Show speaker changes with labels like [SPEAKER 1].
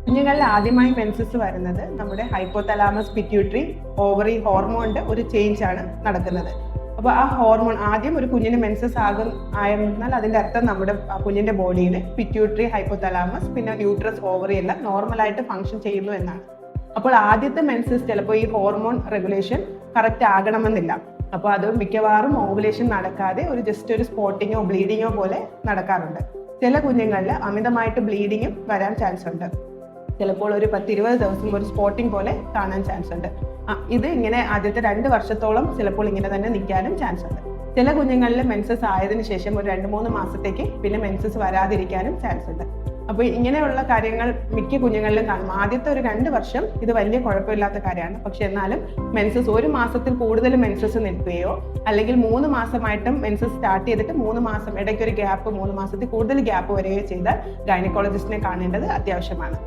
[SPEAKER 1] കുഞ്ഞുങ്ങളിൽ ആദ്യമായി മെൻസസ് വരുന്നത് നമ്മുടെ ഹൈപ്പോതലാമസ് പിറ്റ്യൂട്ടറി ഓവറി ഹോർമോണിന്റെ ഒരു ചേഞ്ച് ആണ് നടക്കുന്നത്. അപ്പോൾ ആ ഹോർമോൺ ആദ്യം ഒരു കുഞ്ഞിന് മെൻസസ് ആയെന്നാൽ അതിന്റെ അർത്ഥം നമ്മുടെ കുഞ്ഞിന്റെ ബോഡിയിൽ പിറ്റ്യൂട്ടറി, ഹൈപ്പോതലാമസ്, പിന്നെ യൂട്രസ്, ഓവറി എല്ലാം നോർമലായിട്ട് ഫങ്ഷൻ ചെയ്യുന്നു എന്നാണ്. അപ്പോൾ ആദ്യത്തെ മെൻസസ് ചിലപ്പോൾ ഈ ഹോർമോൺ റെഗുലേഷൻ കറക്റ്റ് ആകണമെന്നില്ല. അപ്പോൾ അത് മിക്കവാറും ഓവുലേഷൻ നടക്കാതെ ജസ്റ്റ് ഒരു സ്പോട്ടിങ്ങോ ബ്ലീഡിങ്ങോ പോലെ നടക്കാറുണ്ട്. ചില കുഞ്ഞുങ്ങളിൽ അമിതമായിട്ട് ബ്ലീഡിങ്ങും വരാൻ ചാൻസ് ഉണ്ട്. ചിലപ്പോൾ ഒരു 10-20 ദിവസം ഒരു സ്പോട്ടിങ് പോലെ കാണാൻ ചാൻസ് ഉണ്ട്. ഇത് ഇങ്ങനെ ആദ്യത്തെ 2 വർഷത്തോളം ചിലപ്പോൾ ഇങ്ങനെ തന്നെ നിൽക്കാനും ചാൻസ് ഉണ്ട്. ചില കുഞ്ഞുങ്ങളിൽ മെൻസസ് ആയതിനു ശേഷം ഒരു 2-3 മാസത്തേക്ക് പിന്നെ മെൻസസ് വരാതിരിക്കാനും ചാൻസ് ഉണ്ട്. അപ്പോൾ ഇങ്ങനെയുള്ള കാര്യങ്ങൾ മിക്ക കുഞ്ഞുങ്ങളിലും കാണും. ആദ്യത്തെ ഒരു 2 വർഷം ഇത് വലിയ കുഴപ്പമില്ലാത്ത കാര്യമാണ്. പക്ഷെ എന്നാലും മെൻസസ് 1 മാസത്തിൽ കൂടുതൽ മെൻസസ് നിൽക്കുകയോ അല്ലെങ്കിൽ 3 മാസമായിട്ടും മെൻസസ് സ്റ്റാർട്ട് ചെയ്തിട്ട് 3 മാസം ഇടയ്ക്കൊരു ഗ്യാപ്പ്, 3 മാസത്തിൽ കൂടുതൽ ഗ്യാപ്പ് വരികയോ ചെയ്താൽ ഗൈനക്കോളജിസ്റ്റിനെ കാണേണ്ടത് അത്യാവശ്യമാണ്.